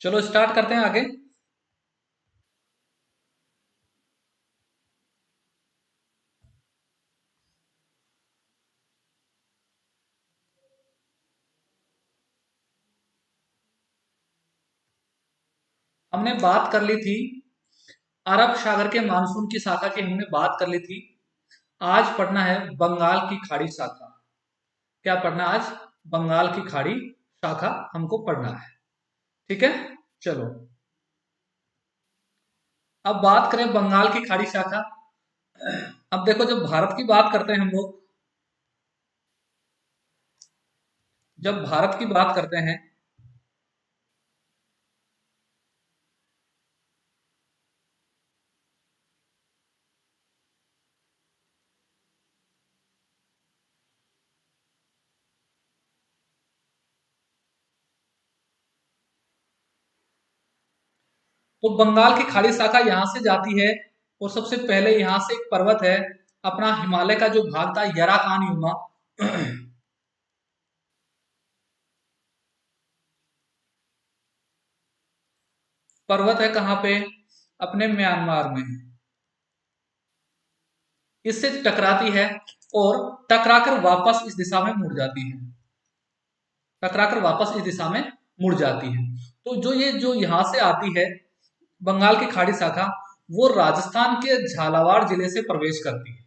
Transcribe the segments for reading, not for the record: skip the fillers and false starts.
चलो स्टार्ट करते हैं आगे। हमने बात कर ली थी अरब सागर के मानसून की शाखा की, हमने बात कर ली थी। आज पढ़ना है बंगाल की खाड़ी शाखा। क्या पढ़ना है आज? बंगाल की खाड़ी शाखा हमको पढ़ना है। ठीक है, चलो। अब बात करें बंगाल की खाड़ी शाखा। अब देखो, जब भारत की बात करते हैं हम लोग, जब भारत की बात करते हैं तो बंगाल की खाड़ी शाखा यहाँ से जाती है। और सबसे पहले यहाँ से एक पर्वत है, अपना हिमालय का जो भाग था, यराकान युमा पर्वत है कहाँ पे? अपने म्यांमार में। इससे टकराती है और टकराकर वापस इस दिशा में मुड़ जाती है। टकराकर वापस इस दिशा में मुड़ जाती है। तो जो ये जो यहाँ से आती है बंगाल की खाड़ी शाखा, वो राजस्थान के झालावाड़ जिले से प्रवेश करती है।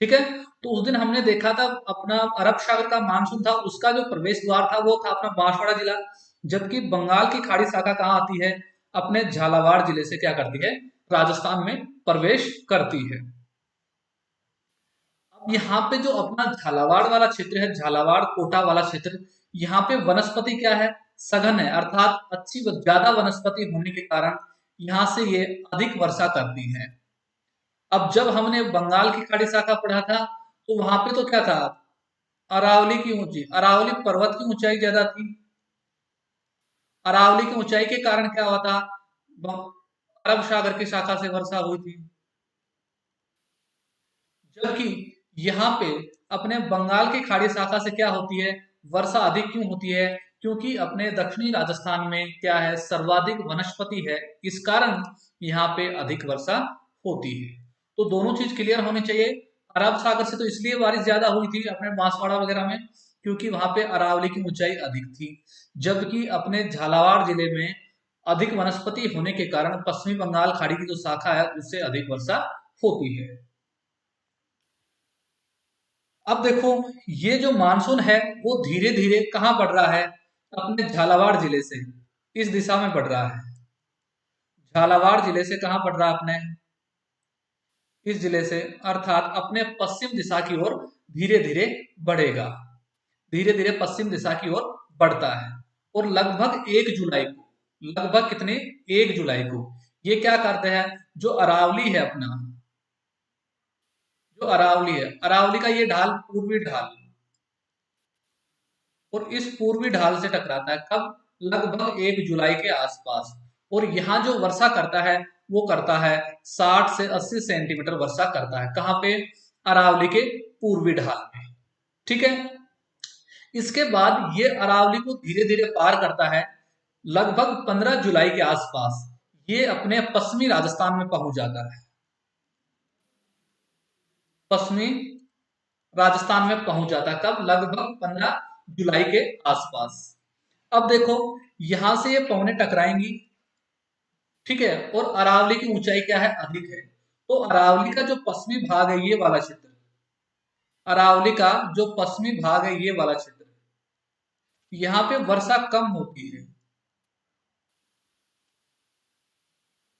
ठीक है। तो उस दिन हमने देखा था अपना अरब सागर का मानसून था, उसका जो प्रवेश द्वार था वो था अपना बांसवाड़ा जिला। जबकि बंगाल की खाड़ी शाखा कहाँ आती है? अपने झालावाड़ जिले से क्या करती है? राजस्थान में प्रवेश करती है। अब यहाँ पे जो अपना झालावाड़ वाला क्षेत्र है, झालावाड़ कोटा वाला क्षेत्र, यहाँ पे वनस्पति क्या है? सघन है, अर्थात अच्छी ज्यादा वनस्पति होने के कारण यहाँ से ये अधिक वर्षा करती है। अब जब हमने बंगाल की खाड़ी शाखा पढ़ा था तो वहां पे तो क्या था? अरावली की ऊंची, अरावली पर्वत की ऊंचाई ज्यादा थी। अरावली की ऊंचाई के कारण क्या हुआ था? अरब सागर की शाखा से वर्षा हुई थी। जबकि यहाँ पे अपने बंगाल की खाड़ी शाखा से क्या होती है? वर्षा अधिक क्यों होती है? क्योंकि अपने दक्षिणी राजस्थान में क्या है? सर्वाधिक वनस्पति है, इस कारण यहाँ पे अधिक वर्षा होती है। तो दोनों चीज क्लियर होनी चाहिए। अरब सागर से तो इसलिए बारिश ज्यादा हुई थी अपने बांसवाड़ा वगैरह में, क्योंकि वहां पे अरावली की ऊंचाई अधिक थी। जबकि अपने झालावाड़ जिले में अधिक वनस्पति होने के कारण पश्चिमी बंगाल खाड़ी की जो शाखा है उससे अधिक वर्षा होती है। अब देखो, ये जो मानसून है वो धीरे धीरे कहाँ बढ़ रहा है? अपने झालावाड़ जिले से इस दिशा में बढ़ रहा है। झालावाड़ जिले से कहाँ बढ़ रहा है अपने? इस जिले से, अर्थात अपने पश्चिम दिशा की ओर धीरे धीरे बढ़ेगा। धीरे धीरे पश्चिम दिशा की ओर बढ़ता है। और लगभग 1 जुलाई को, लगभग कितने? 1 जुलाई को ये क्या करते हैं? जो अरावली है अपना, जो अरावली है, अरावली का ये ढाल, पूर्वी ढाल, और इस पूर्वी ढाल से टकराता है कब? लगभग 1 जुलाई के आसपास। और यहाँ जो वर्षा करता है वो करता है 60 से 80 सेंटीमीटर वर्षा करता है। कहाँ पे? अरावली के पूर्वी ढाल में। ठीक है। इसके बाद ये अरावली को धीरे धीरे पार करता है। लगभग 15 जुलाई के आसपास ये अपने पश्चिमी राजस्थान में पहुंच जाता है। पश्चिमी राजस्थान में पहुंच जाता है कब? लगभग 15 जुलाई के आसपास। अब देखो, यहां से ये पवनें टकराएंगी। ठीक है। और अरावली की ऊंचाई क्या है? अधिक है। तो अरावली का जो पश्चिमी भाग है ये वाला क्षेत्र, अरावली का जो पश्चिमी भाग है ये वाला क्षेत्र, यहाँ पे वर्षा कम होती है।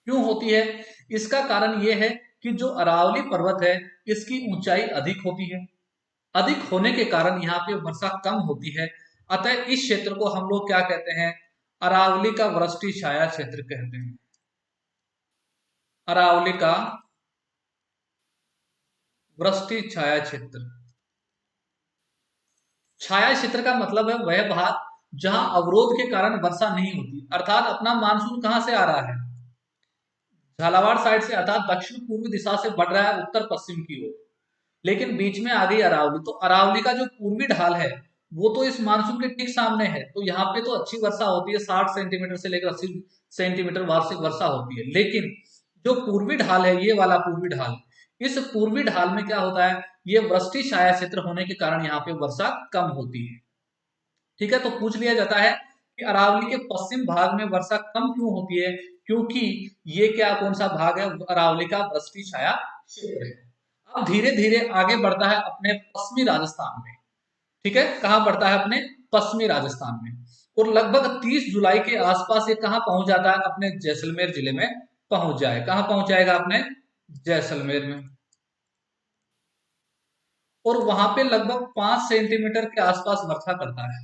क्यों होती है? इसका कारण ये है कि जो अरावली पर्वत है इसकी ऊंचाई अधिक होती है। अधिक होने के कारण यहाँ पे वर्षा कम होती है। अतः इस क्षेत्र को हम लोग क्या कहते हैं? अरावली का वृष्टि छाया क्षेत्र कहते हैं। अरावली का वृष्टि छाया क्षेत्र। छाया क्षेत्र का मतलब है वह भाग जहां अवरोध के कारण वर्षा नहीं होती। अर्थात अपना मानसून कहां से आ रहा है? झालावाड़ साइड से, अर्थात दक्षिण पूर्वी दिशा से बढ़ रहा है उत्तर पश्चिम की ओर। लेकिन बीच में आ गई अरावली, तो अरावली का जो पूर्वी ढाल है वो तो इस मानसून के ठीक सामने है, तो यहाँ पे तो अच्छी वर्षा होती है, 60 सेंटीमीटर से लेकर 80 सेंटीमीटर वार्षिक वर्षा होती है। लेकिन जो पूर्वी ढाल है, ये वाला पूर्वी ढाल, इस पूर्वी ढाल में क्या होता है, ये वृष्टि छाया क्षेत्र होने के कारण यहाँ पे वर्षा कम होती है। ठीक है, तो पूछ लिया जाता है कि अरावली के पश्चिम भाग में वर्षा कम क्यों होती है, क्योंकि ये क्या कौन सा भाग है, अरावली का वृष्टि छाया क्षेत्र है। अब धीरे धीरे आगे बढ़ता है अपने पश्चिमी राजस्थान में। ठीक है, कहाँ बढ़ता है, अपने पश्चिमी राजस्थान में, और लगभग 30 जुलाई के आसपास ये कहाँ पहुंच जाता है, अपने जैसलमेर जिले में पहुंच जाए। कहाँ पहुंच जाएगा, अपने जैसलमेर में, और वहां पे लगभग 5 सेंटीमीटर के आसपास वर्षा करता है।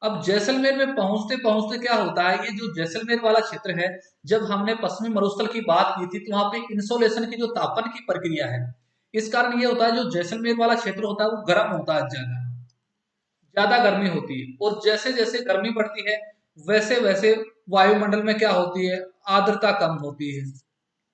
अब जैसलमेर में पहुंचते पहुंचते क्या होता है, ये जो जैसलमेर वाला क्षेत्र है, जब हमने पश्चिमी मरुस्थल की बात की थी, तो वहां पे इंसोलेशन की जो तापन की प्रक्रिया है, इस कारण ये होता है, जो जैसलमेर वाला क्षेत्र होता है वो गर्म होता है, ज्यादा ज्यादा गर्मी होती है। और जैसे जैसे गर्मी बढ़ती है, वैसे वैसे वायुमंडल में क्या होती है, आर्द्रता कम होती है।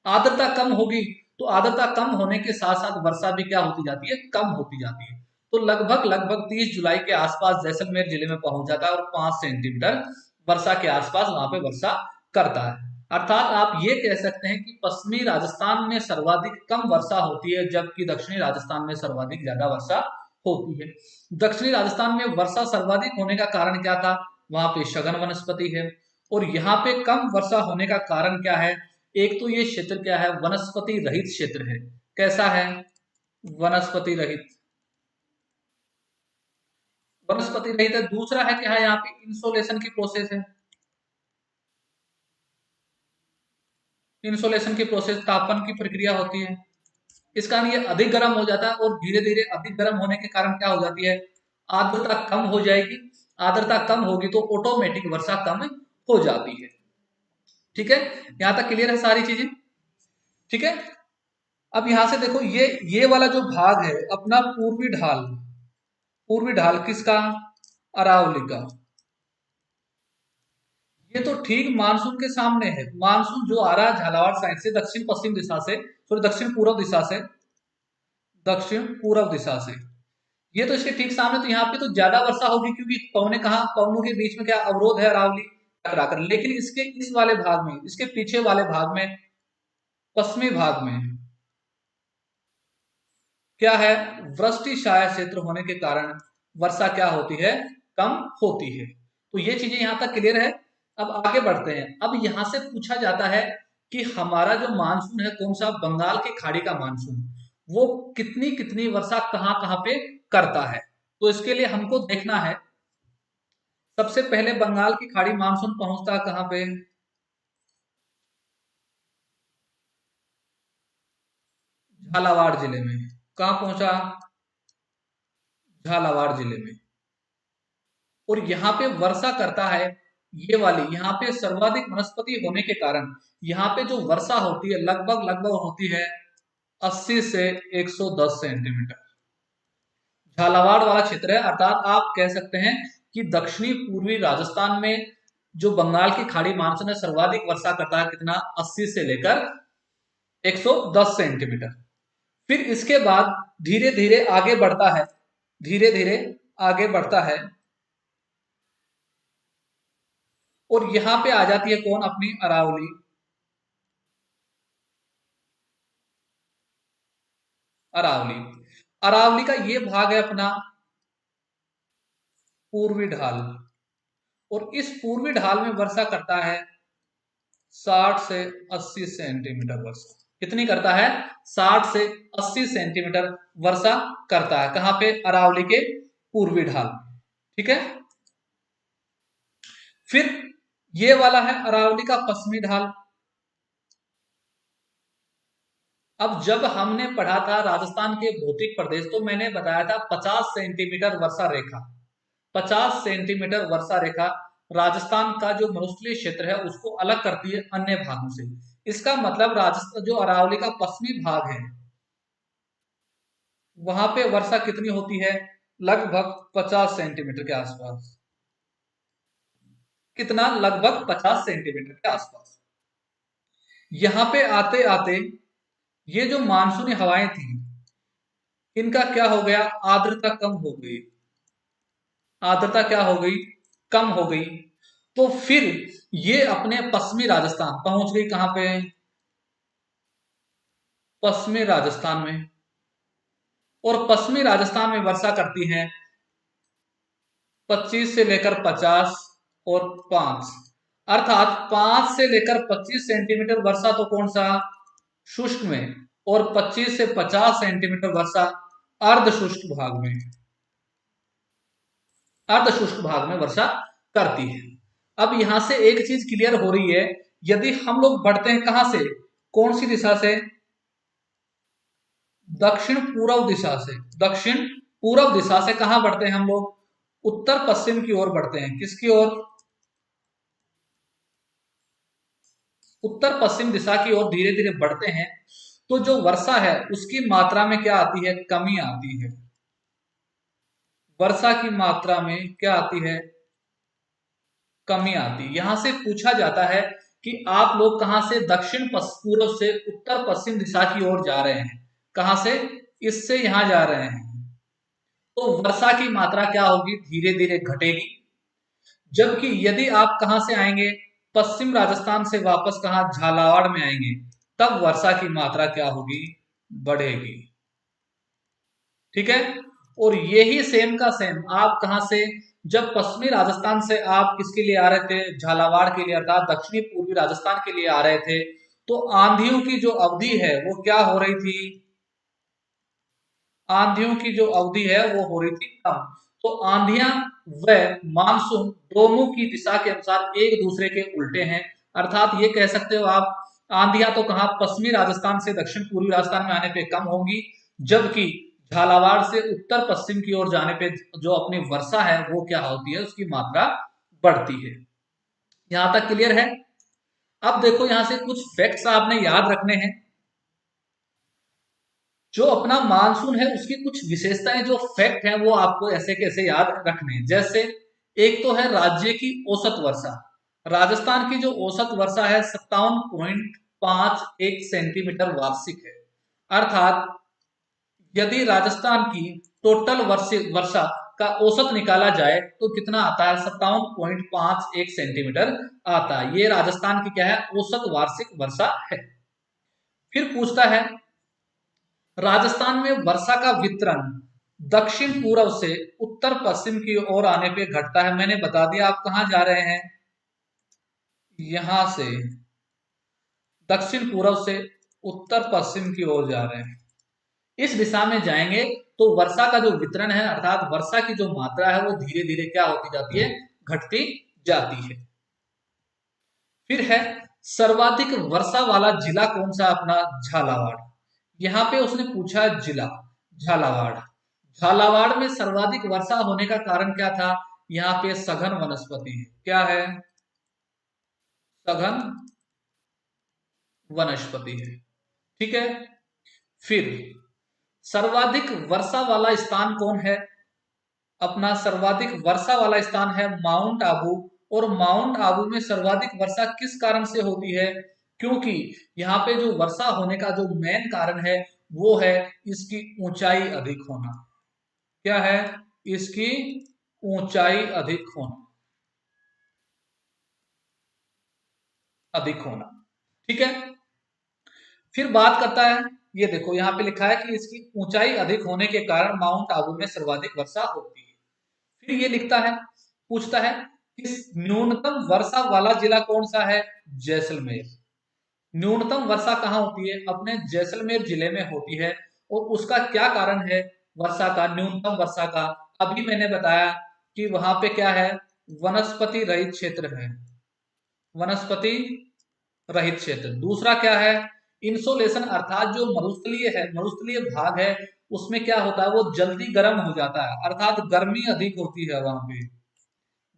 आर्द्रता कम होगी, तो आर्द्रता कम होने के साथ साथ वर्षा भी क्या होती जाती है, कम होती जाती है। तो लगभग लगभग 30 जुलाई के आसपास जैसलमेर जिले में पहुंच जाता है, और 5 सेंटीमीटर वर्षा के आसपास वहां पे वर्षा करता है। अर्थात आप ये कह सकते हैं कि पश्चिमी राजस्थान में सर्वाधिक कम वर्षा होती है, जबकि दक्षिणी राजस्थान में सर्वाधिक ज्यादा वर्षा होती है। दक्षिणी राजस्थान में वर्षा सर्वाधिक होने का कारण क्या था, वहां पे सघन वनस्पति है, और यहाँ पे कम वर्षा होने का कारण क्या है, एक तो ये क्षेत्र क्या है, वनस्पति रहित क्षेत्र है। कैसा है, वनस्पति रहित, वनस्पति रहित है। दूसरा है क्या है, यहाँ पे इंसोलेशन की प्रोसेस है, इंसोलेशन की प्रोसेस, तापन की प्रक्रिया होती है। इस कारण ये अधिक गर्म हो जाता है, और धीरे धीरे अधिक गर्म होने के कारण क्या हो जाती है, आर्द्रता कम हो जाएगी। आर्द्रता कम होगी तो ऑटोमेटिक वर्षा कम हो जाती है। ठीक है, यहां तक क्लियर है सारी चीजें। ठीक है, अब यहां से देखो, ये वाला जो भाग है अपना पूर्वी ढाल, पूर्वी ढाल किसका, अरावली का, ये तो ठीक मानसून के सामने है। मानसून जो आ रहा है झालावाड़ साइड से, दक्षिण पश्चिम दिशा से, सॉरी दक्षिण पूर्व दिशा से, दक्षिण पूर्व दिशा से, ये तो इसके ठीक सामने, तो यहाँ पे तो ज्यादा वर्षा होगी, क्योंकि पवने कहा, पवनों के बीच में क्या अवरोध है, अरावली टकराकर। लेकिन इसके इस वाले भाग में, इसके पीछे वाले भाग में, पश्चिमी भाग में क्या है, वृष्टि छाया क्षेत्र होने के कारण वर्षा क्या होती है, कम होती है। तो ये चीजें यहां तक क्लियर है। अब आगे बढ़ते हैं। अब यहां से पूछा जाता है कि हमारा जो मानसून है कौन सा, बंगाल की खाड़ी का मानसून, वो कितनी कितनी वर्षा कहाँ कहाँ पे करता है। तो इसके लिए हमको देखना है, सबसे पहले बंगाल की खाड़ी मानसून पहुंचता है कहाँ पे, झालावाड़ जिले में। कहाँ पहुंचा, झालावाड़ जिले में। और यहाँ पे वर्षा करता है, ये वाली यहाँ पे सर्वाधिक वनस्पति होने के कारण यहाँ पे जो वर्षा होती है लगभग लगभग होती है 80 से 110 सेंटीमीटर। झालावाड़ वाला क्षेत्र है, अर्थात आप कह सकते हैं कि दक्षिणी पूर्वी राजस्थान में जो बंगाल की खाड़ी मानसून है सर्वाधिक वर्षा करता है, कितना, 80 से लेकर 110 सेंटीमीटर। फिर इसके बाद धीरे धीरे आगे बढ़ता है, धीरे धीरे आगे बढ़ता है, और यहां पे आ जाती है कौन, अपनी अरावली। अरावली, अरावली का ये भाग है अपना पूर्वी ढाल, और इस पूर्वी ढाल में वर्षा करता है 60 से 80 सेंटीमीटर वर्षा। कितनी करता है, 60 से 80 सेंटीमीटर वर्षा करता है। कहां पे, अरावली के पूर्वी ढाल। ठीक है, फिर ये वाला है अरावली का पश्चिमी ढाल। अब जब हमने पढ़ा था राजस्थान के भौतिक प्रदेश, तो मैंने बताया था 50 सेंटीमीटर वर्षा रेखा, 50 सेंटीमीटर वर्षा रेखा राजस्थान का जो मरुस्थलीय क्षेत्र है उसको अलग करती है अन्य भागों से। इसका मतलब राजस्थान जो अरावली का पश्चिमी भाग है, वहां पे वर्षा कितनी होती है, लगभग 50 सेंटीमीटर के आसपास। कितना, लगभग 50 सेंटीमीटर के आसपास। यहां पे आते आते ये जो मानसूनी हवाएं थी, इनका क्या हो गया, आर्द्रता कम हो गई। आर्द्रता क्या हो गई, कम हो गई। तो फिर ये अपने पश्चिमी राजस्थान पहुंच गई, कहां पे, पश्चिमी राजस्थान में। और पश्चिमी राजस्थान में वर्षा करती है 25 से लेकर 50 और 5, अर्थात 5 से लेकर 25 सेंटीमीटर वर्षा तो कौन सा, शुष्क में, और 25 से 50 सेंटीमीटर वर्षा अर्ध शुष्क भाग में, अर्ध शुष्क भाग में वर्षा करती है। अब यहां से एक चीज क्लियर हो रही है, यदि हम लोग बढ़ते हैं कहां से, कौन सी दिशा से, दक्षिण पूर्व दिशा से, दक्षिण पूर्व दिशा से कहां बढ़ते हैं हम लोग, उत्तर पश्चिम की ओर बढ़ते हैं, किसकी ओर, उत्तर पश्चिम दिशा की ओर धीरे धीरे बढ़ते हैं। तो जो वर्षा है उसकी मात्रा में क्या आती है, कमी आती है। वर्षा की मात्रा में क्या आती है, कमी आती है। यहां से पूछा जाता है कि आप लोग कहां से, दक्षिण पूर्व से उत्तर पश्चिम दिशा की ओर जा रहे हैं, कहां से, इससे यहां जा रहे हैं, तो वर्षा की मात्रा क्या होगी, धीरे धीरे घटेगी। जबकि यदि आप कहां से आएंगे, पश्चिम राजस्थान से वापस कहां, झालावाड़ में आएंगे, तब वर्षा की मात्रा क्या होगी, बढ़ेगी। ठीक है। और यही सेम का सेम आप कहां से, जब पश्चिमी राजस्थान से आप किसके लिए आ रहे थे, झालावाड़ के लिए, अर्थात दक्षिणी पूर्वी राजस्थान के लिए आ रहे थे, तो आंधियों की जो अवधि है वो क्या हो रही थी, आंधियों की जो अवधि है वो हो रही थी कम। तो आंधियां व मानसून दोनों की दिशा के अनुसार एक दूसरे के उल्टे हैं। अर्थात ये कह सकते हो आप, आंधियां तो कहा पश्चिमी राजस्थान से दक्षिण पूर्वी राजस्थान में आने पे कम होंगी, जबकि झालावाड़ से उत्तर पश्चिम की ओर जाने पे जो अपनी वर्षा है वो क्या होती है, उसकी मात्रा बढ़ती है। यहां तक क्लियर है। अब देखो यहां से कुछ फैक्ट्स आपने याद रखने हैं। जो अपना मानसून है उसकी कुछ विशेषताएं, जो फैक्ट है वो आपको ऐसे कैसे याद रखने हैं। जैसे एक तो है राज्य की औसत वर्षा। राजस्थान की जो औसत वर्षा है 57.51 सेंटीमीटर वार्षिक है। अर्थात यदि राजस्थान की टोटल वर्षा का औसत निकाला जाए तो कितना आता है, 57.51 सेंटीमीटर आता है। ये राजस्थान की क्या है, औसत वार्षिक वर्षा है। फिर पूछता है, राजस्थान में वर्षा का वितरण दक्षिण पूर्व से उत्तर पश्चिम की ओर आने पे घटता है। मैंने बता दिया, आप कहां जा रहे हैं, यहां से दक्षिण पूर्व से उत्तर पश्चिम की ओर जा रहे हैं, इस दिशा में जाएंगे तो वर्षा का जो वितरण है, अर्थात वर्षा की जो मात्रा है वो धीरे धीरे क्या होती जाती है, घटती जाती है। फिर है, सर्वाधिक वर्षा वाला जिला कौन सा, अपना झालावाड़। यहां पे उसने पूछा जिला झालावाड़। झालावाड़ में सर्वाधिक वर्षा होने का कारण क्या था, यहाँ पे सघन वनस्पति है, क्या है, सघन वनस्पति है। ठीक है। फिर सर्वाधिक वर्षा वाला स्थान कौन है, अपना सर्वाधिक वर्षा वाला स्थान है माउंट आबू। और माउंट आबू में सर्वाधिक वर्षा किस कारण से होती है, क्योंकि यहाँ पे जो वर्षा होने का जो मेन कारण है वो है इसकी ऊंचाई अधिक होना। क्या है, इसकी ऊंचाई अधिक होना, अधिक होना। ठीक है। फिर बात करता है, ये देखो यहाँ पे लिखा है कि इसकी ऊंचाई अधिक होने के कारण माउंट आबू में सर्वाधिक वर्षा होती है। फिर ये लिखता है, पूछता है कि न्यूनतम वर्षा वाला जिला कौन सा है, जैसलमेर। न्यूनतम वर्षा कहाँ होती है, अपने जैसलमेर जिले में होती है। और उसका क्या कारण है, वर्षा का, न्यूनतम वर्षा का, अभी मैंने बताया कि वहां पे क्या है, वनस्पति रहित क्षेत्र है, वनस्पति रहित क्षेत्र। दूसरा क्या है, इंसोलेशन, अर्थात जो मरुस्थलीय है, मरुस्थलीय भाग है, उसमें क्या होता है, वो जल्दी गर्म हो जाता है, अर्थात गर्मी अधिक होती है वहां पे।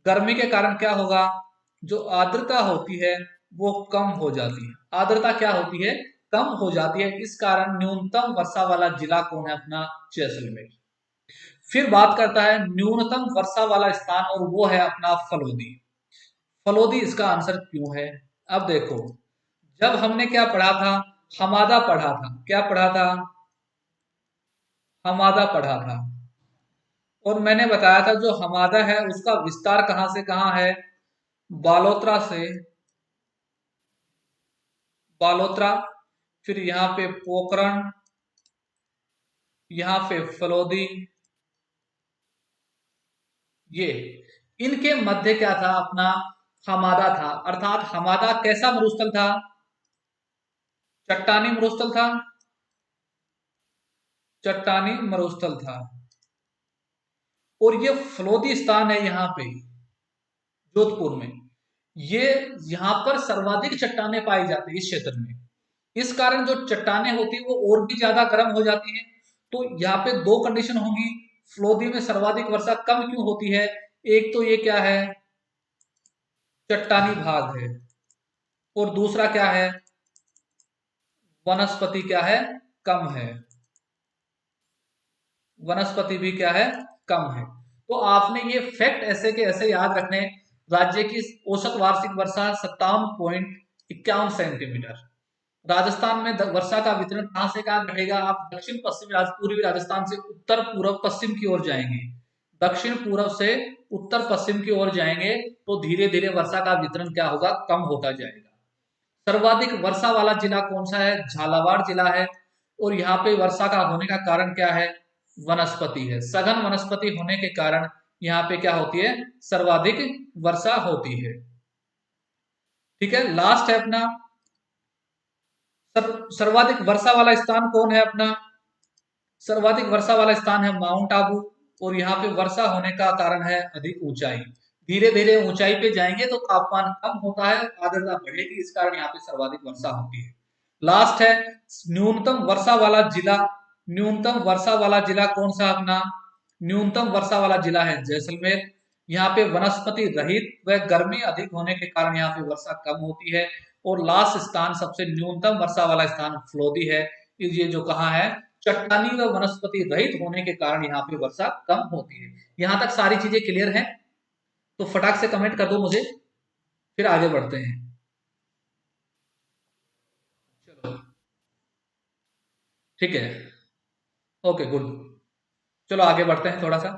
गर्मी के कारण क्या होगा, जो आर्द्रता होती है वो कम हो जाती है, आर्द्रता क्या होती है, कम हो जाती है। इस कारण न्यूनतम वर्षा वाला जिला कौन है, अपना जैसलमेर। फिर बात करता है न्यूनतम वर्षा वाला स्थान, और वो है अपना फलोदी। फलोदी इसका आंसर क्यों है, अब देखो, जब हमने क्या पढ़ा था, हमादा पढ़ा था, क्या पढ़ा था, हमादा पढ़ा था। और मैंने बताया था जो हमादा है उसका विस्तार कहां से कहां है, बालोतरा से, बालोतरा, फिर यहाँ पे पोखरण, यहाँ पे फलोदी, ये इनके मध्य क्या था अपना, हमादा था। अर्थात हमादा कैसा मरुस्थल था, चट्टानी मरुस्थल था, चट्टानी मरुस्थल था। और ये फलोदी स्थान है यहाँ पे जोधपुर में, ये यहाँ पर सर्वाधिक चट्टाने पाई जाती है इस क्षेत्र में। इस कारण जो चट्टाने होती है वो और भी ज्यादा गर्म हो जाती हैं। तो यहाँ पे दो कंडीशन होंगी, फलोदी में सर्वाधिक वर्षा कम क्यों होती है, एक तो ये क्या है, चट्टानी भाग है, और दूसरा क्या है, वनस्पति क्या है, कम है, वनस्पति भी क्या है, कम है। तो आपने ये फैक्ट ऐसे के ऐसे याद रखने। राज्य की औसत वार्षिक वर्षा 57.51 सेंटीमीटर। राजस्थान में वर्षा का वितरण कहां से कहां घटेगा, आप दक्षिण पश्चिम पूर्वी राजस्थान से उत्तर पूर्व पश्चिम की ओर जाएंगे, दक्षिण पूर्व से उत्तर पश्चिम की ओर जाएंगे तो धीरे धीरे वर्षा का वितरण क्या होगा, कम होता जाएगा। सर्वाधिक वर्षा वाला जिला कौन सा है, झालावाड़ जिला है। और यहाँ पे वर्षा का होने का कारण क्या है, वनस्पति है, सघन वनस्पति होने के कारण यहाँ पे क्या होती है, सर्वाधिक वर्षा होती है। ठीक है, लास्ट है अपना सर्वाधिक वर्षा वाला स्थान कौन है अपना, सर्वाधिक वर्षा वाला स्थान है माउंट आबू। और यहाँ पे वर्षा होने का कारण है अधिक ऊंचाई, धीरे धीरे ऊंचाई पे जाएंगे तो तापमान कम होता है, आर्द्रता बढ़ेगी, इस कारण यहाँ पे सर्वाधिक वर्षा होती है। लास्ट है न्यूनतम वर्षा वाला जिला, न्यूनतम वर्षा वाला जिला कौन सा अपना, न्यूनतम वर्षा वाला जिला है जैसलमेर। यहाँ पे वनस्पति रहित व गर्मी अधिक होने के कारण यहाँ पे वर्षा कम होती है। और लास्ट स्थान सबसे न्यूनतम वर्षा वाला स्थान फलोदी है, ये जो कहाँ है, चट्टानी व वनस्पति रहित होने के कारण यहाँ पे वर्षा कम होती है। यहाँ तक सारी चीजें क्लियर हैं, तो फटाक से कमेंट कर दो मुझे, फिर आगे बढ़ते हैं। चलो ठीक है, ओके गुड, चलो आगे बढ़ते हैं थोड़ा सा।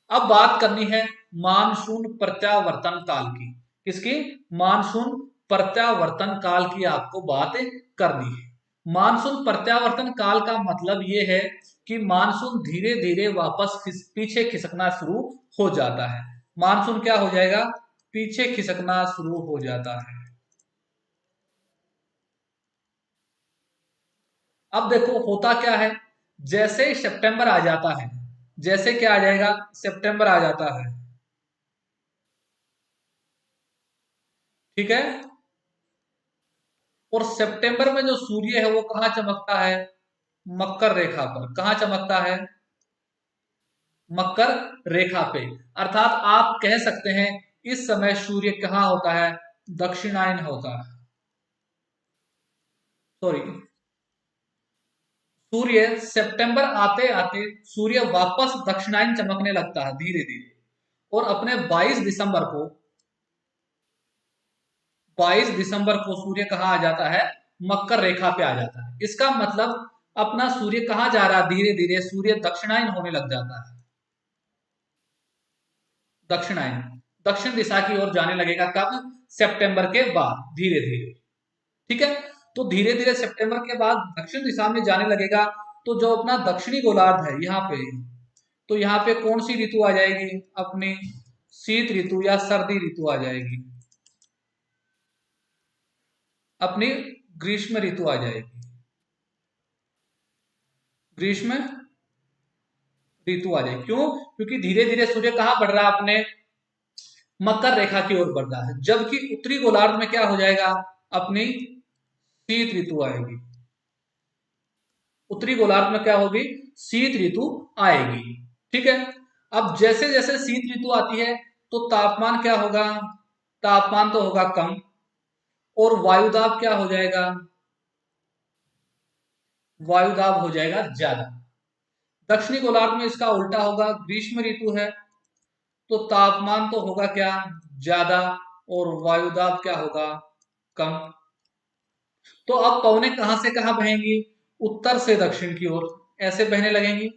अब बात करनी है मानसून प्रत्यावर्तन काल की, किसकी, मानसून प्रत्यावर्तन काल की आपको बात करनी है। मानसून प्रत्यावर्तन काल का मतलब यह है कि मानसून धीरे धीरे वापस पीछे खिसकना शुरू हो जाता है। मानसून क्या हो जाएगा, पीछे खिसकना शुरू हो जाता है। अब देखो होता क्या है, जैसे ही सितंबर आ जाता है, जैसे क्या आ जाएगा, सितंबर आ जाता है, ठीक है। और सितंबर में जो सूर्य है वो कहाँ चमकता है, मकर रेखा पर, कहाँ चमकता है, मकर रेखा पे। अर्थात आप कह सकते हैं इस समय सूर्य कहाँ होता है, दक्षिणायन होता है, सॉरी, सूर्य सितंबर आते आते सूर्य वापस दक्षिणायन चमकने लगता है धीरे धीरे, और अपने 22 दिसंबर को, 22 दिसंबर को सूर्य कहाँ आ जाता है, मकर रेखा पे आ जाता है। इसका मतलब अपना सूर्य कहाँ जा रहा है, धीरे धीरे सूर्य दक्षिणायन होने लग जाता है, दक्षिणायन, दक्षिण दिशा की ओर जाने लगेगा, कब, सितंबर के बाद धीरे धीरे, ठीक है। तो धीरे धीरे सितंबर के बाद दक्षिण दिशा में जाने लगेगा। तो जो अपना दक्षिणी गोलार्ध है यहाँ पे, तो यहाँ पे कौन सी ऋतु आ जाएगी अपनी, शीत ऋतु या सर्दी ऋतु आ जाएगी, अपनी ग्रीष्म ऋतु आ जाएगी, ग्रीष्म ऋतु आ जाएगी। क्यों, क्योंकि धीरे धीरे सूर्य कहाँ बढ़ रहा है, अपने मकर रेखा की ओर बढ़ रहा है। जबकि उत्तरी गोलार्ध में क्या हो जाएगा, अपनी शीत ऋतु आएगी, उत्तरी गोलार्ध में क्या होगी, शीत ऋतु आएगी, ठीक है। अब जैसे जैसे शीत ऋतु आती है तो तापमान क्या होगा, तापमान तो होगा कम, और वायुदाब क्या हो जाएगा, वायुदाब हो जाएगा ज्यादा। दक्षिणी गोलार्ध में इसका उल्टा होगा, ग्रीष्म ऋतु है तो तापमान तो होगा क्या, ज्यादा, और वायुदाब क्या होगा, कम। तो अब पवनें कहां से कहां बहेंगी, उत्तर से दक्षिण की ओर, ऐसे बहने लगेंगी।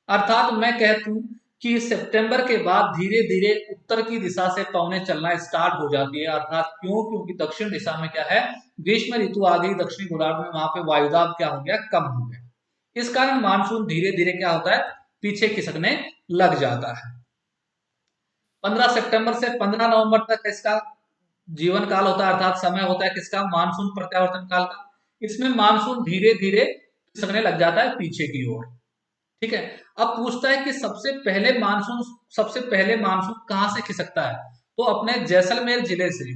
अर्थात मैं कहता हूं कि सितंबर के बाद धीरे धीरे उत्तर की दिशा से पवनें चलना स्टार्ट हो जाती है। अर्थात क्यों? क्योंकि दक्षिण दिशा में क्या है, ग्रीष्म ऋतु आ गई दक्षिणी गोलार्ध में, वहां पे वायुदाब क्या हो गया, कम हो गया। इस कारण मानसून धीरे धीरे क्या होता है, पीछे खिसकने लग जाता है। 15 सितंबर से 15 नवंबर तक इसका जीवन काल होता है, अर्थात समय होता है किसका, मानसून प्रत्यावर्तन काल का। इसमें मानसून धीरे धीरे खिसकने लग जाता है पीछे की ओर। ठीक है। अब पूछता है कि सबसे पहले मानसून कहां से खिसकता है, तो अपने जैसलमेर जिले से।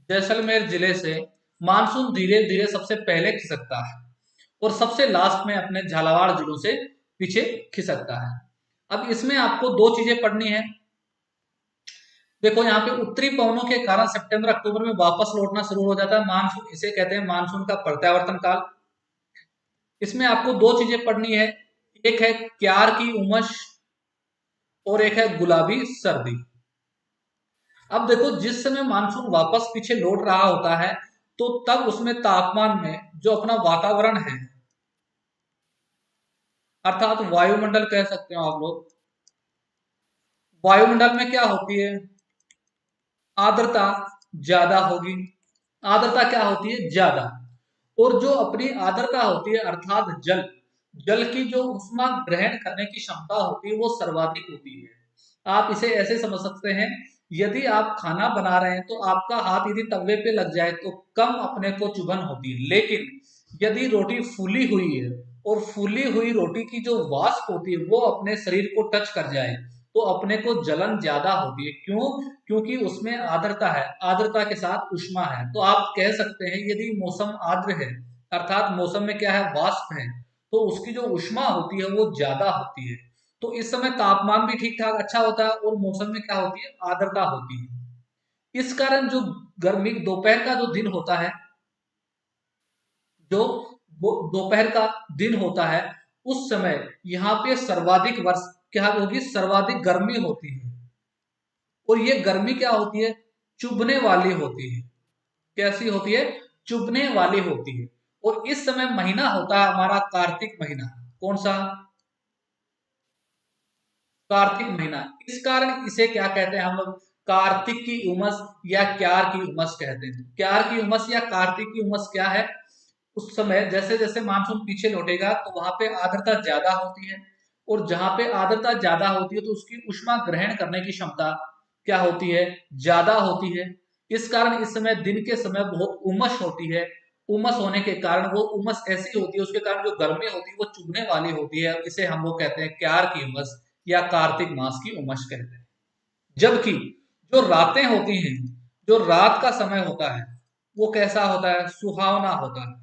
जैसलमेर जिले से मानसून धीरे धीरे सबसे पहले खिसकता है और सबसे लास्ट में अपने झालावाड़ जिलों से पीछे खिसकता है। अब इसमें आपको दो चीजें पढ़नी है। देखो यहाँ पे उत्तरी पवनों के कारण सितंबर अक्टूबर में वापस लौटना शुरू हो जाता है मानसून, इसे कहते हैं मानसून का प्रत्यावर्तन काल। इसमें आपको दो चीजें पढ़नी है, एक है क्यार की उमस और एक है गुलाबी सर्दी। अब देखो जिस समय मानसून वापस पीछे लौट रहा होता है तो तब उसमें तापमान में जो अपना वातावरण है, अर्थात वायुमंडल कह सकते हो आप लोग, वायुमंडल में क्या होती है, आर्द्रता ज्यादा होगी। आर्द्रता क्या होती है, ज्यादा। और जो अपनी आर्द्रता होती है अर्थात जल, जल की जो उष्मा ग्रहण करने की क्षमता होती है वो सर्वाधिक होती है। आप इसे ऐसे समझ सकते हैं, यदि आप खाना बना रहे हैं तो आपका हाथ यदि तवे पे लग जाए तो कम अपने को चुभन होती है, लेकिन यदि रोटी फूली हुई है और फूली हुई रोटी की जो वाष्प होती है वो अपने शरीर को टच कर जाए तो अपने को जलन ज्यादा होती है। क्यों? क्योंकि उसमें आर्द्रता है, आर्द्रता के साथ उष्मा है। तो आप कह सकते हैं यदि मौसम आर्द्र है अर्थात मौसम में क्या है, वाष्प है, तो उसकी जो उष्मा होती है वो ज्यादा होती है। तो इस समय तापमान भी ठीक ठाक अच्छा होता है और मौसम में क्या होती है, आर्द्रता होती है। इस कारण जो गर्मी दोपहर का जो दिन होता है, जो दोपहर का दिन होता है उस समय यहाँ पे सर्वाधिक वर्ष क्या होगी, सर्वाधिक गर्मी होती है। और ये गर्मी क्या होती है, चुभने वाली होती है। कैसी होती है, चुभने वाली होती है। और इस समय महीना होता है हमारा कार्तिक महीना। कौन सा, कार्तिक महीना। इस कारण इसे क्या कहते हैं हम लोग, कार्तिक की उमस या क्यार की उमस कहते हैं। क्यार की उमस या कार्तिक की उमस क्या है, उस समय जैसे जैसे मानसून पीछे लौटेगा तो वहां पे आर्द्रता ज्यादा होती है, और जहां पे आर्द्रता ज्यादा होती है तो उसकी उष्मा ग्रहण करने की क्षमता क्या होती है, ज्यादा होती है। इस कारण इस समय दिन के समय बहुत उमस होती है। उमस होने के कारण वो उमस ऐसी होती है, उसके कारण जो गर्मी होती है वो चुभने वाली होती है। इसे हम लोग कहते हैं क्यार की उमस या कार्तिक मास की उमस कहते हैं। जबकि जो रातें होती हैं, जो रात का समय होता है वो कैसा होता है, सुहावना होता है।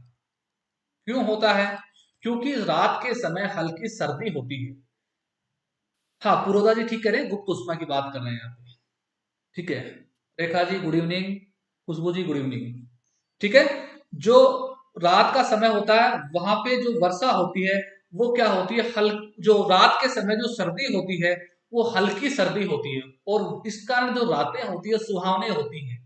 क्यों होता है? क्योंकि रात के समय हल्की सर्दी होती है। हाँ पुरोधा जी ठीक करें, गुप्त उष्मा की बात कर रहे हैं यहाँ पे। ठीक है। रेखा जी गुड इवनिंग, खुशबू जी गुड इवनिंग। ठीक है। जो रात का समय होता है वहां पे जो वर्षा होती है वो क्या होती है, जो रात के समय जो सर्दी होती है वो हल्की सर्दी होती है। और इस कारण जो रातें होती है सुहावनी होती हैं,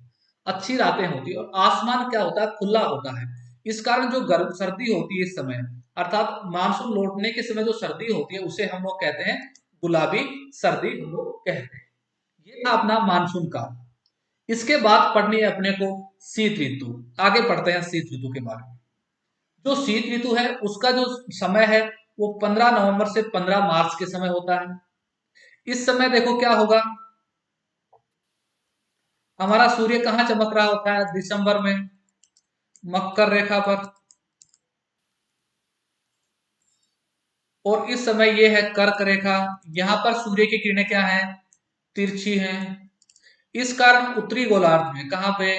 अच्छी रातें होती है। और आसमान क्या होता है, खुला होता है। इस कारण जो गर्म सर्दी होती है इस समय, अर्थात मानसून लौटने के समय जो सर्दी होती है उसे हम लोग कहते हैं गुलाबी सर्दी, हम लोग कहते हैं। ये था अपना मानसून काल। इसके बाद पढ़नी है अपने को शीत ऋतु। आगे पढ़ते हैं शीत ऋतु के बारे में। जो शीत ऋतु है उसका जो समय है वो 15 नवंबर से 15 मार्च के समय होता है। इस समय देखो क्या होगा, हमारा सूर्य कहाँ चमक रहा होता है दिसंबर में, मकर रेखा पर। और इस समय ये है कर्क रेखा, यहां पर सूर्य की किरणें क्या है, तिरछी हैं। इस कारण उत्तरी गोलार्ध में, कहां पे,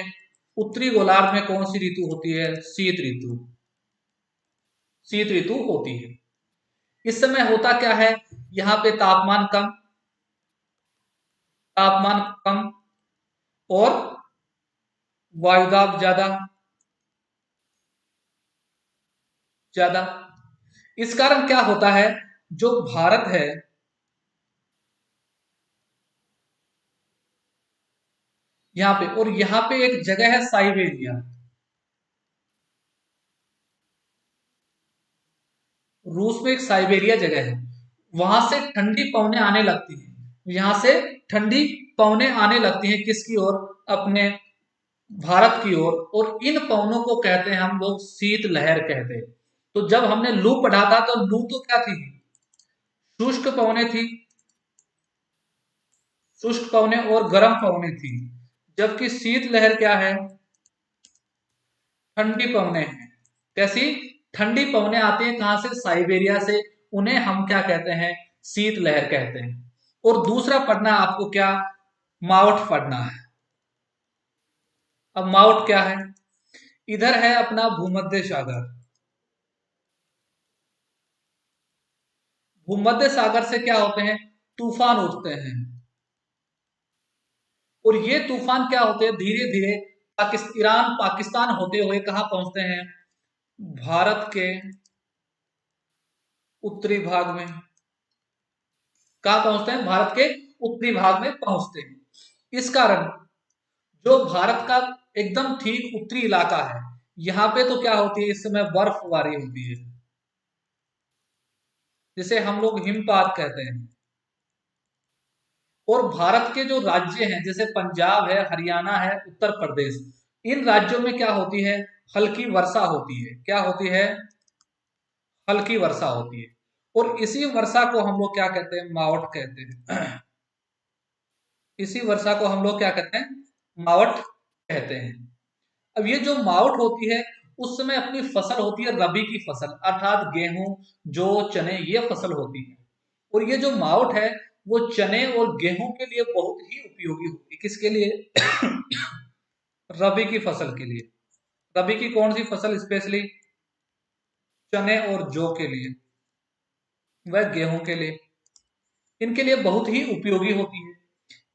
उत्तरी गोलार्ध में कौन सी ऋतु होती है, शीत ऋतु, शीत ऋतु होती है। इस समय होता क्या है, यहाँ पे तापमान कम, तापमान कम और वायुदाब ज्यादा, ज्यादा। इस कारण क्या होता है, जो भारत है, यहाँ पे, और यहाँ पे एक जगह है साइबेरिया। रूस में एक साइबेरिया जगह है, वहां से ठंडी पवनें आने लगती हैं, यहाँ से ठंडी पवनें आने लगती हैं किसकी ओर, अपने भारत की ओर, और इन पवनों को कहते हैं हम लोग शीत लहर कहते हैं। तो जब हमने लू पढ़ा था तो लू तो क्या थी, शुष्क पवनें थी, शुष्क पवनें और गर्म पवनें थी, जबकि शीत लहर क्या है, ठंडी पवनें हैं। कैसी, ठंडी पवनें आती हैं कहां से, साइबेरिया से, उन्हें हम क्या कहते हैं, शीत लहर कहते हैं। और दूसरा पढ़ना आपको क्या, मावठ पढ़ना है। अब मावठ क्या है, इधर है अपना भूमध्य सागर, भूमध्य सागर से क्या होते हैं, तूफान उठते हैं, और ये तूफान क्या होते हैं, धीरे धीरे ईरान पाकिस्तान होते हुए कहां पहुंचते हैं, भारत के उत्तरी भाग में। कहां पहुंचते हैं, भारत के उत्तरी भाग में पहुंचते हैं। इस कारण जो भारत का एकदम ठीक उत्तरी इलाका है, यहाँ पे तो क्या होती है, इस समय बर्फबारी होती है, जिसे हम लोग हिमपात कहते हैं। और भारत के जो राज्य हैं, जैसे पंजाब है, हरियाणा है, उत्तर प्रदेश, इन राज्यों में क्या होती है, हल्की वर्षा होती है। क्या होती है, हल्की वर्षा होती है। और इसी वर्षा को हम लोग क्या कहते हैं, मावठ कहते हैं। इसी वर्षा को हम लोग क्या कहते हैं, मावठ कहते हैं। अब ये जो मावठ होती है, उस समय अपनी फसल होती है रबी की फसल, अर्थात गेहूं, जौ, चने, ये फसल होती है। और ये जो मावठ है, वो चने और गेहूं के लिए बहुत ही उपयोगी होती है। किसके लिए, रबी की फसल के लिए। रबी की कौन सी फसल, स्पेशली चने और जौ के लिए, वह गेहूं के लिए, इनके लिए बहुत ही उपयोगी होती है।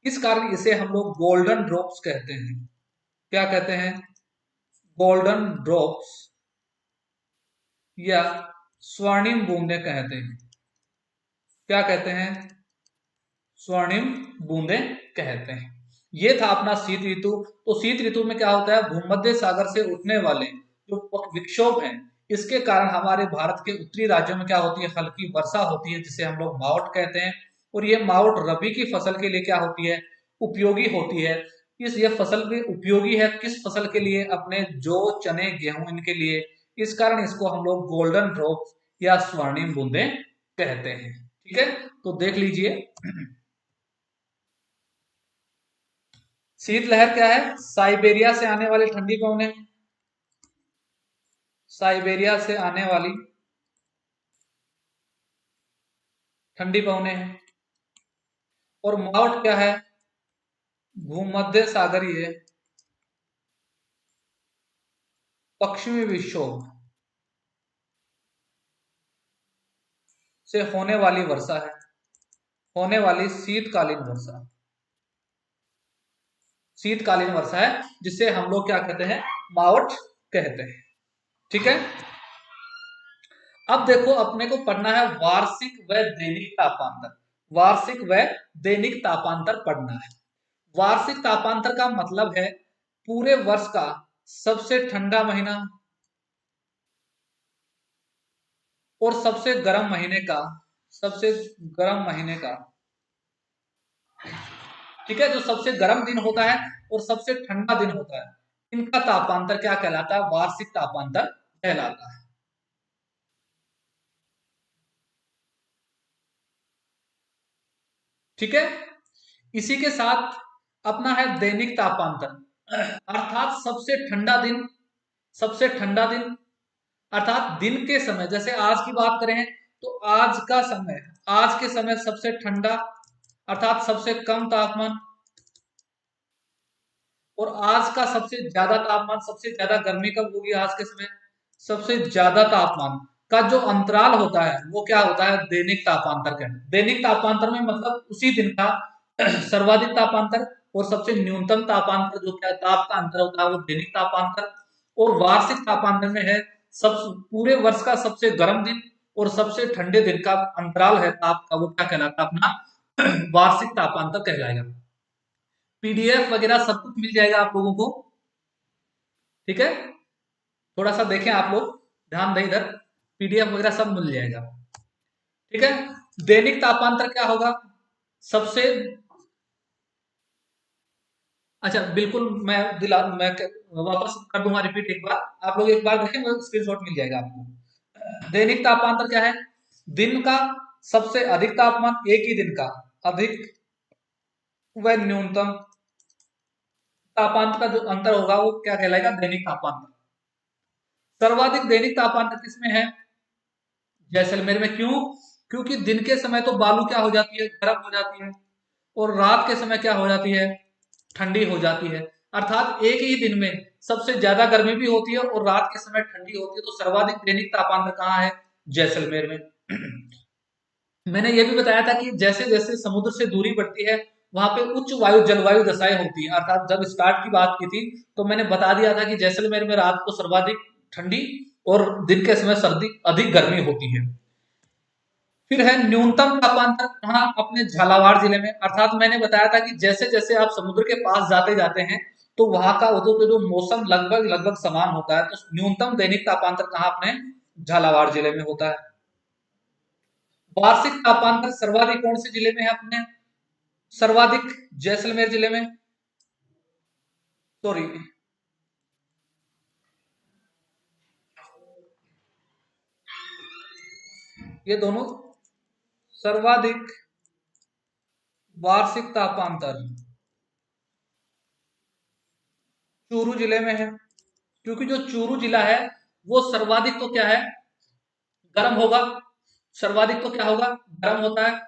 इस कारण इसे हम लोग गोल्डन ड्रॉप्स कहते हैं। क्या कहते हैं, गोल्डन ड्रॉप्स या स्वर्णिम बूंदे कहते हैं। क्या कहते हैं, स्वर्णिम बूंदे कहते हैं। ये था अपना शीत ऋतु। तो शीत ऋतु में क्या होता है, भूमध्य सागर से उठने वाले जो विक्षोभ हैं, इसके कारण हमारे भारत के उत्तरी राज्यों में क्या होती है, हल्की वर्षा होती है, जिसे हम लोग मावठ कहते हैं। और ये मावठ रबी की फसल के लिए क्या होती है, उपयोगी होती है। ये फसल भी उपयोगी है किस फसल के लिए, अपने जौ, चने, गेहूं, इनके लिए। इस कारण इसको हम लोग गोल्डन ड्रॉप्स या स्वर्णिम बूंदे कहते हैं। ठीक है, तो देख लीजिए, शीतलहर क्या है, साइबेरिया से आने वाली ठंडी पवनें, साइबेरिया से आने वाली ठंडी पवनें हैं। और मावठ क्या है, भूमध्य सागरीय पश्चिमी विक्षोभ से होने वाली वर्षा है, होने वाली शीतकालीन वर्षा, शीतकालीन वर्षा है, जिसे हम लोग क्या कहते हैं, मावठ कहते हैं। ठीक है, अब देखो अपने को पढ़ना है वार्षिक व दैनिक तापांतर। वार्षिक व दैनिक तापांतर पढ़ना है। वार्षिक तापांतर का मतलब है पूरे वर्ष का सबसे ठंडा महीना और सबसे गर्म महीने का, सबसे गर्म महीने का, ठीक है, जो सबसे गर्म दिन होता है और सबसे ठंडा दिन होता है, इनका तापांतर क्या कहलाता है, वार्षिक तापांतर कहलाता है। ठीक है, इसी के साथ अपना है दैनिक तापांतर, अर्थात सबसे ठंडा दिन, सबसे ठंडा दिन, अर्थात दिन के समय, जैसे आज की बात करें तो आज का समय, आज के समय सबसे ठंडा, अर्थात सबसे कम तापमान, और आज का सबसे ज्यादा तापमान, सबसे ज्यादा गर्मी कब होगी, आज के समय सबसे ज्यादा तापमान का जो अंतराल होता है, वो क्या होता है, दैनिक तापांतर का। दैनिक तापांतर में मतलब उसी दिन का सर्वाधिक तापांतर और सबसे न्यूनतम तापांतर, जो क्या ताप का अंतर होता है, वो दैनिक तापांतर। और वार्षिक तापांतर में है सब पूरे वर्ष का सबसे गर्म दिन और सबसे ठंडे दिन का अंतराल है ताप का, वो क्या कहलाता है, अपना वार्षिक तापांतर कहलाएगा। पीडीएफ वगैरह सब कुछ मिल जाएगा आप लोगों को। ठीक है, थोड़ा सा देखें आप लोग, ध्यान दें इधर। PDF वगैरह सब मिल जाएगा। ठीक है। दैनिक तापांतर क्या होगा? सबसे, अच्छा बिल्कुल, वापस कर दूंगा रिपीट एक बार, आप लोग एक बार देखें, स्क्रीनशॉट मिल जाएगा आपको। दैनिक तापांतर क्या है? दिन का सबसे अधिक तापमान, एक ही दिन का अधिक व न्यूनतम तापांतर का जो अंतर होगा वो क्या कहलाएगा? दैनिक तापांतर। सर्वाधिक दैनिक तापांतर किसमें है? जैसलमेर में। क्यों? क्योंकि दिन के समय तो बालू क्या हो जाती है? गर्म हो जाती है, और रात के समय क्या हो जाती है? ठंडी हो जाती है। अर्थात एक ही दिन में सबसे ज्यादा गर्मी भी होती है और रात के समय ठंडी होती है। तो सर्वाधिक दैनिक तापांतर कहाँ है? जैसलमेर में। मैंने ये भी बताया था कि जैसे जैसे समुद्र से दूरी बढ़ती है, वहां पे उच्च वायु जलवायु दशाएं होती है। अर्थात जब स्टार्ट की बात की थी तो मैंने बता दिया था कि जैसलमेर में रात को सर्वाधिक ठंडी और दिन के समय सर्दी अधिक गर्मी होती है। फिर है न्यूनतम तापांतर, कहाँ? अपने झालावाड़ जिले में। अर्थात मैंने बताया था कि जैसे जैसे आप समुद्र के पास जाते जाते हैं तो वहां का उधर पे जो मौसम लगभग लगभग समान होता है। तो न्यूनतम दैनिक तापांतर कहाँ? अपने झालावाड़ जिले में होता है। वार्षिक तापांतर सर्वाधिक कौन से जिले में है? अपने सर्वाधिक जैसलमेर जिले में। सॉरी, ये दोनों सर्वाधिक वार्षिक तापांतर चूरू जिले में है। क्योंकि जो चूरू जिला है वो सर्वाधिक तो क्या है? गर्म होगा। सर्वाधिक तो क्या होगा? गर्म होता है।